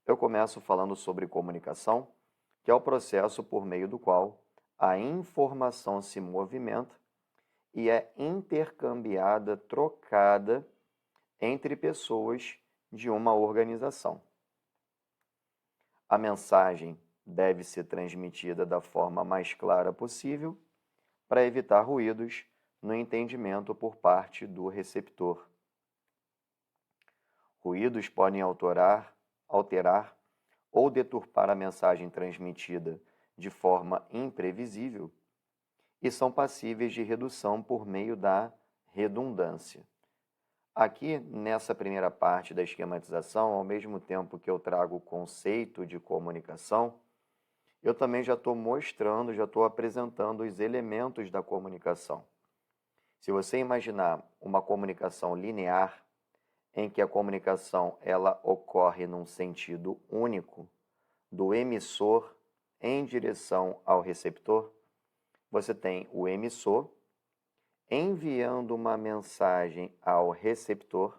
Eu começo falando sobre comunicação, que é o processo por meio do qual a informação se movimenta e é intercambiada, trocada entre pessoas de uma organização. A mensagem deve ser transmitida da forma mais clara possível para evitar ruídos no entendimento por parte do receptor. Ruídos podem alterar ou deturpar a mensagem transmitida de forma imprevisível e são passíveis de redução por meio da redundância. Aqui, nessa primeira parte da esquematização, ao mesmo tempo que eu trago o conceito de comunicação, eu também já estou mostrando, já estou apresentando os elementos da comunicação. Se você imaginar uma comunicação linear, em que a comunicação ela ocorre num sentido único, do emissor em direção ao receptor, você tem o emissor enviando uma mensagem ao receptor.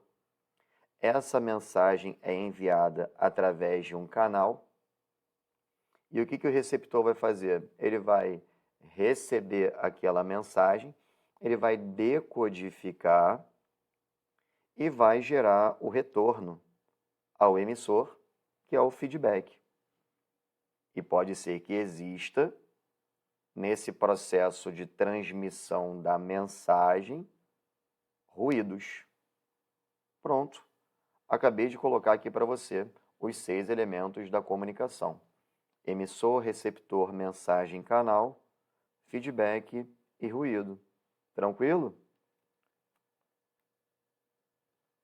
Essa mensagem é enviada através de um canal. E o que o receptor vai fazer? Ele vai receber aquela mensagem, ele vai decodificar e vai gerar o retorno ao emissor, que é o feedback. E pode ser que exista, nesse processo de transmissão da mensagem, ruídos. Pronto. Acabei de colocar aqui para você os 6 elementos da comunicação: emissor, receptor, mensagem, canal, feedback e ruído. Tranquilo?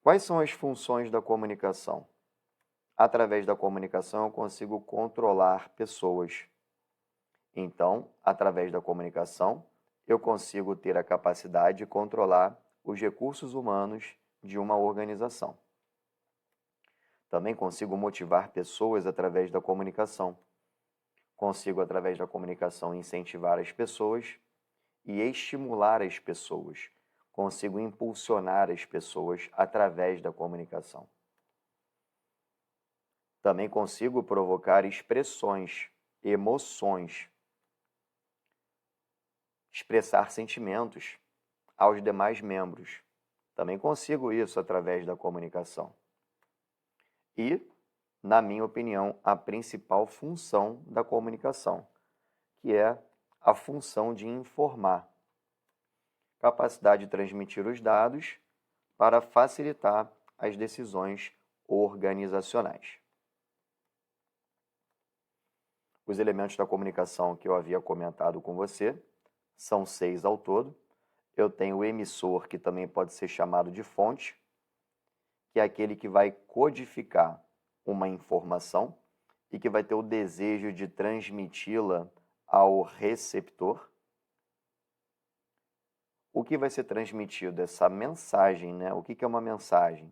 Quais são as funções da comunicação? Através da comunicação eu consigo controlar pessoas. Então, através da comunicação, eu consigo ter a capacidade de controlar os recursos humanos de uma organização. Também consigo motivar pessoas através da comunicação. Consigo, através da comunicação, incentivar as pessoas e estimular as pessoas. Consigo impulsionar as pessoas através da comunicação. Também consigo provocar expressões, emoções, expressar sentimentos aos demais membros. Também consigo isso através da comunicação. E, na minha opinião, a principal função da comunicação, que é a função de informar. Capacidade de transmitir os dados para facilitar as decisões organizacionais. Os elementos da comunicação que eu havia comentado com você são 6 ao todo. Eu tenho o emissor, que também pode ser chamado de fonte, que é aquele que vai codificar uma informação e que vai ter o desejo de transmiti-la ao receptor. O que vai ser transmitido? Essa mensagem, né? O que é uma mensagem?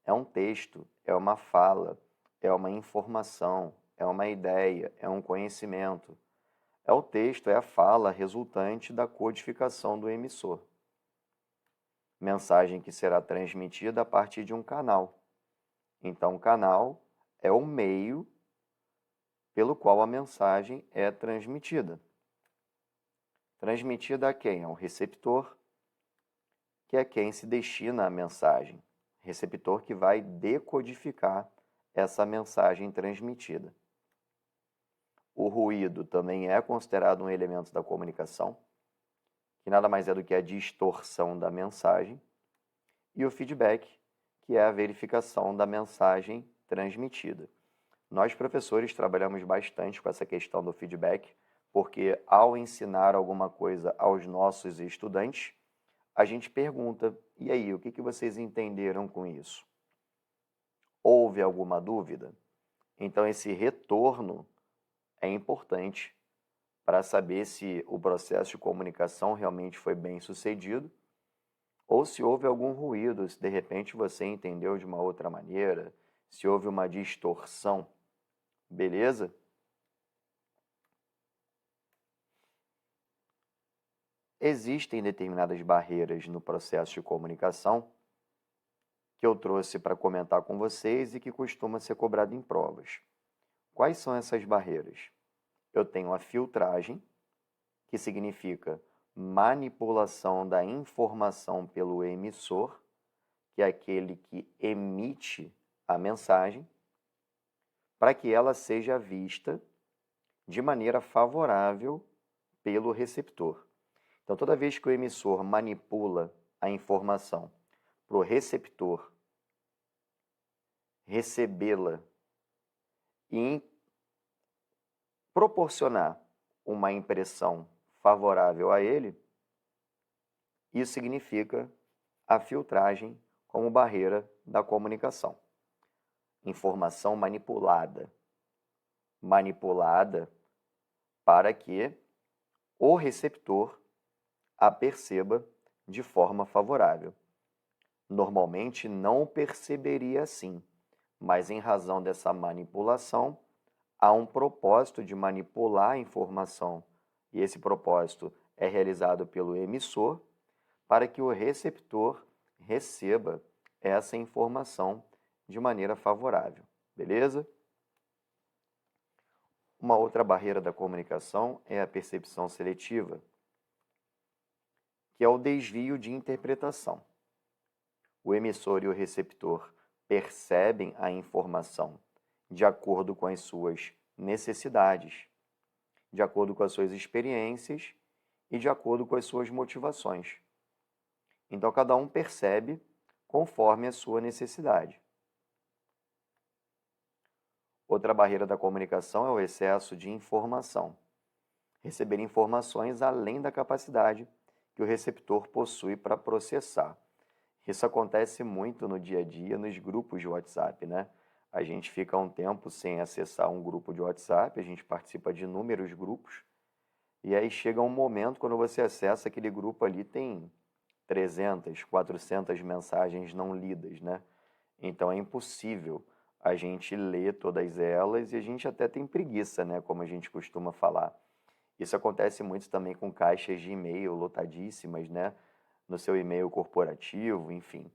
É um texto, é uma fala, é uma informação, é uma ideia, é um conhecimento. É o texto, é a fala resultante da codificação do emissor. Mensagem que será transmitida a partir de um canal. Então, o canal é o meio pelo qual a mensagem é transmitida. Transmitida a quem? Ao receptor, que é quem se destina à mensagem. Receptor que vai decodificar essa mensagem transmitida. O ruído também é considerado um elemento da comunicação, que nada mais é do que a distorção da mensagem, e o feedback, que é a verificação da mensagem transmitida. Nós, professores, trabalhamos bastante com essa questão do feedback, porque ao ensinar alguma coisa aos nossos estudantes, a gente pergunta: e aí, o que vocês entenderam com isso? Houve alguma dúvida? Então, esse retorno é importante para saber se o processo de comunicação realmente foi bem sucedido ou se houve algum ruído, se de repente você entendeu de uma outra maneira, se houve uma distorção. Beleza? Existem determinadas barreiras no processo de comunicação que eu trouxe para comentar com vocês e que costuma ser cobrado em provas. Quais são essas barreiras? Eu tenho a filtragem, que significa manipulação da informação pelo emissor, que é aquele que emite a mensagem, para que ela seja vista de maneira favorável pelo receptor. Então, toda vez que o emissor manipula a informação para o receptor recebê-la e proporcionar uma impressão favorável a ele, isso significa a filtragem como barreira da comunicação. Informação manipulada. Manipulada para que o receptor a perceba de forma favorável. Normalmente não perceberia assim, mas em razão dessa manipulação, há um propósito de manipular a informação, e esse propósito é realizado pelo emissor para que o receptor receba essa informação de maneira favorável, beleza? Uma outra barreira da comunicação é a percepção seletiva, que é o desvio de interpretação. O emissor e o receptor percebem a informação de acordo com as suas necessidades, de acordo com as suas experiências e de acordo com as suas motivações. Então, cada um percebe conforme a sua necessidade. Outra barreira da comunicação é o excesso de informação. Receber informações além da capacidade que o receptor possui para processar. Isso acontece muito no dia a dia nos grupos de WhatsApp, né? A gente fica um tempo sem acessar um grupo de WhatsApp, a gente participa de inúmeros grupos, e aí chega um momento quando você acessa aquele grupo ali, tem 300, 400 mensagens não lidas, né? Então é impossível a gente ler todas elas e a gente até tem preguiça, né? Como a gente costuma falar. Isso acontece muito também com caixas de e-mail lotadíssimas, né? No seu e-mail corporativo, enfim.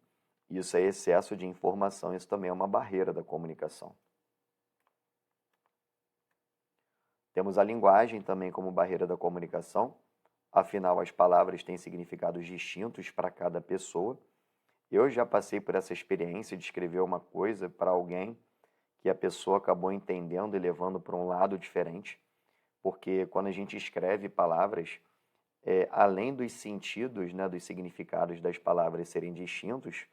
Isso é excesso de informação, isso também é uma barreira da comunicação. Temos a linguagem também como barreira da comunicação, afinal as palavras têm significados distintos para cada pessoa. Eu já passei por essa experiência de escrever uma coisa para alguém que a pessoa acabou entendendo e levando para um lado diferente, porque quando a gente escreve palavras, além dos sentidos, né, dos significados das palavras serem distintos,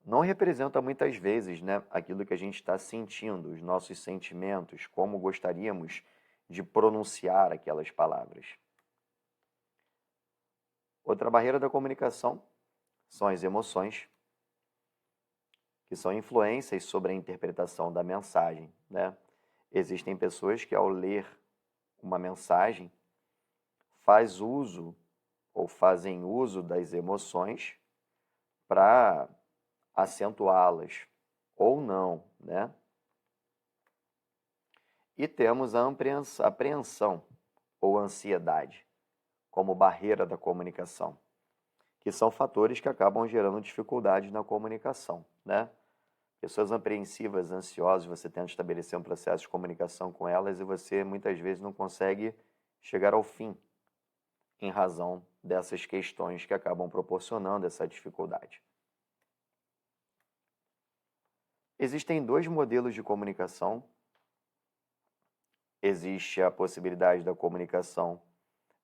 não representa muitas vezes, né, aquilo que a gente está sentindo, os nossos sentimentos, como gostaríamos de pronunciar aquelas palavras. Outra barreira da comunicação são as emoções, que são influências sobre a interpretação da mensagem, né? Existem pessoas que, ao ler uma mensagem, fazem uso das emoções para acentuá-las ou não, né? E temos a apreensão ou ansiedade como barreira da comunicação, que são fatores que acabam gerando dificuldades na comunicação, né? Pessoas apreensivas, ansiosas, você tenta estabelecer um processo de comunicação com elas e você muitas vezes não consegue chegar ao fim em razão dessas questões que acabam proporcionando essa dificuldade. Existem dois modelos de comunicação. Existe a possibilidade da comunicação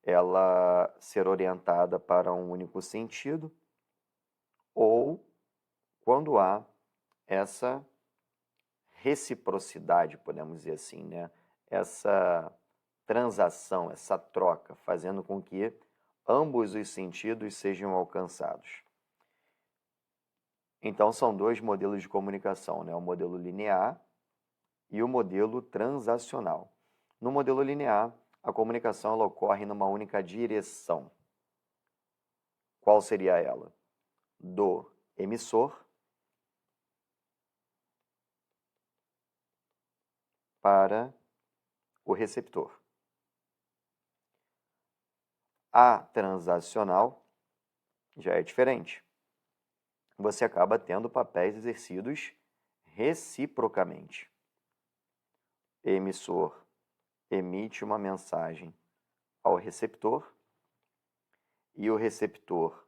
ela ser orientada para um único sentido, ou quando há essa reciprocidade, podemos dizer assim, né? Essa transação, essa troca, fazendo com que ambos os sentidos sejam alcançados. Então, são dois modelos de comunicação, né? O modelo linear e o modelo transacional. No modelo linear, a comunicação ela ocorre numa única direção. Qual seria ela? Do emissor para o receptor. A transacional já é diferente. você acaba tendo papéis exercidos reciprocamente. Emissor emite uma mensagem ao receptor e o receptor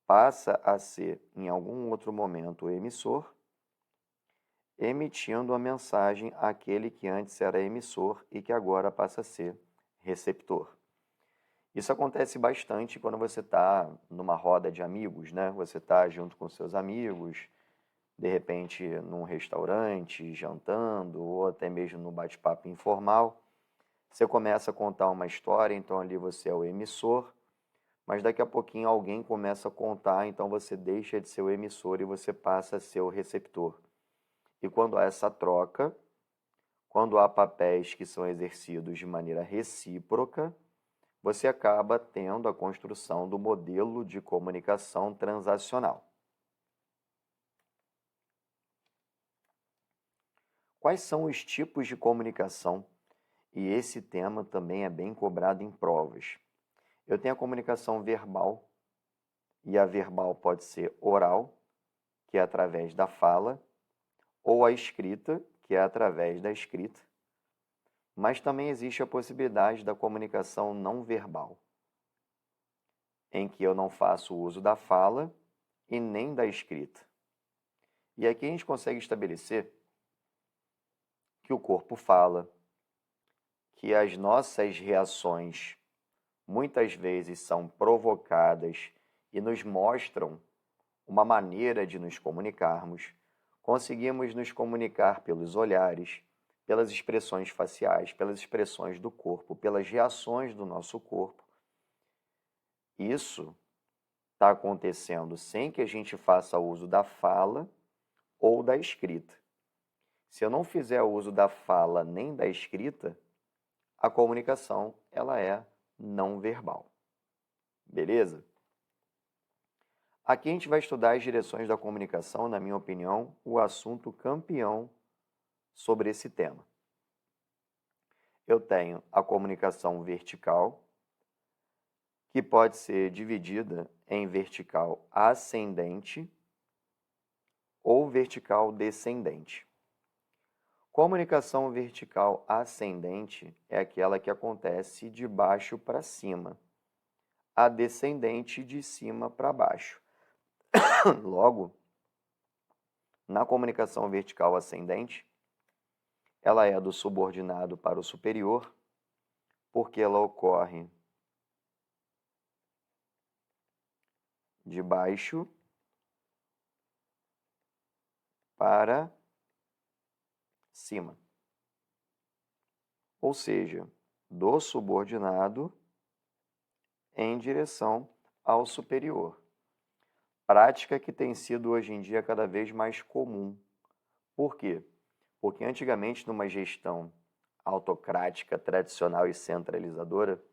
passa a ser, em algum outro momento, o emissor, emitindo a mensagem àquele que antes era emissor e que agora passa a ser receptor. Isso acontece bastante quando você está numa roda de amigos, né? Você está junto com seus amigos, de repente num restaurante, jantando, ou até mesmo num bate-papo informal. Você começa a contar uma história, então ali você é o emissor, mas daqui a pouquinho alguém começa a contar, então você deixa de ser o emissor e você passa a ser o receptor. E quando há essa troca, quando há papéis que são exercidos de maneira recíproca, você acaba tendo a construção do modelo de comunicação transacional. Quais são os tipos de comunicação? E esse tema também é bem cobrado em provas. Eu tenho a comunicação verbal, e a verbal pode ser oral, que é através da fala, ou a escrita, que é através da escrita. Mas também existe a possibilidade da comunicação não verbal, em que eu não faço uso da fala e nem da escrita. E aqui a gente consegue estabelecer que o corpo fala, que as nossas reações muitas vezes são provocadas e nos mostram uma maneira de nos comunicarmos. Conseguimos nos comunicar pelos olhares, pelas expressões faciais, pelas expressões do corpo, pelas reações do nosso corpo. Isso está acontecendo sem que a gente faça uso da fala ou da escrita. Se eu não fizer uso da fala nem da escrita, a comunicação ela é não verbal. Beleza? Aqui a gente vai estudar as direções da comunicação, na minha opinião, o assunto campeão sobre esse tema. Eu tenho a comunicação vertical, que pode ser dividida em vertical ascendente ou vertical descendente. Comunicação vertical ascendente é aquela que acontece de baixo para cima. A descendente de cima para baixo. Logo, na comunicação vertical ascendente, ela é do subordinado para o superior, porque ela ocorre de baixo para cima. Ou seja, do subordinado em direção ao superior. Prática que tem sido hoje em dia cada vez mais comum. Por quê? Porque antigamente, numa gestão autocrática, tradicional e centralizadora,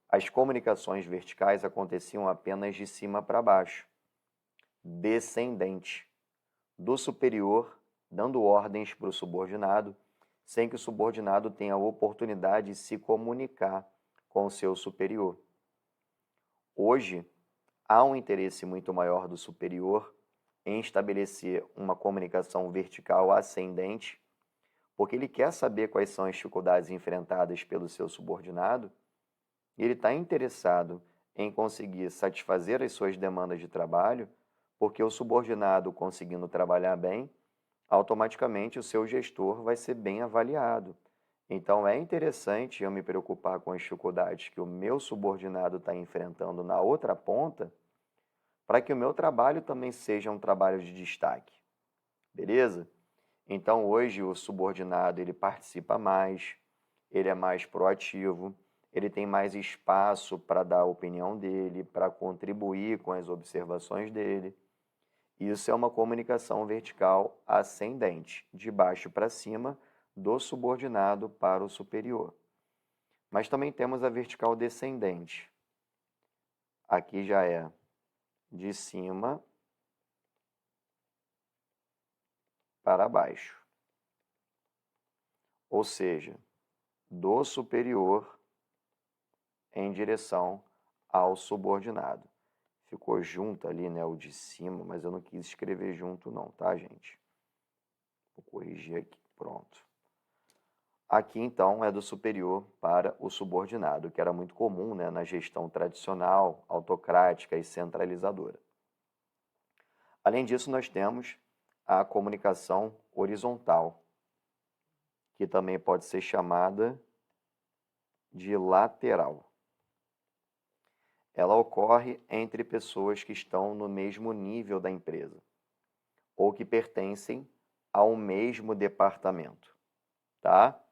as comunicações verticais aconteciam apenas de cima para baixo, descendente, do superior, dando ordens para o subordinado, sem que o subordinado tenha a oportunidade de se comunicar com o seu superior. Hoje, há um interesse muito maior do superior em estabelecer uma comunicação vertical ascendente, porque ele quer saber quais são as dificuldades enfrentadas pelo seu subordinado e ele está interessado em conseguir satisfazer as suas demandas de trabalho, porque o subordinado conseguindo trabalhar bem, automaticamente o seu gestor vai ser bem avaliado. Então é interessante eu me preocupar com as dificuldades que o meu subordinado está enfrentando na outra ponta, para que o meu trabalho também seja um trabalho de destaque. Beleza? Então hoje o subordinado ele participa mais, ele é mais proativo, ele tem mais espaço para dar a opinião dele, para contribuir com as observações dele. Isso é uma comunicação vertical ascendente, de baixo para cima, do subordinado para o superior. Mas também temos a vertical descendente. Aqui já é de cima para baixo. Ou seja, do superior em direção ao subordinado. ficou junto ali, né, o de cima, mas eu não quis escrever junto não, tá, gente? Vou corrigir aqui, pronto. Aqui, então, é do superior para o subordinado, que era muito comum, né, na gestão tradicional, autocrática e centralizadora. Além disso, nós temos a comunicação horizontal, que também pode ser chamada de lateral. Ela ocorre entre pessoas que estão no mesmo nível da empresa ou que pertencem ao mesmo departamento, tá?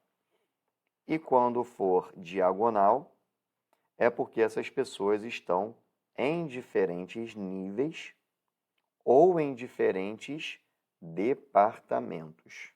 E quando for diagonal, é porque essas pessoas estão em diferentes níveis ou em diferentes departamentos.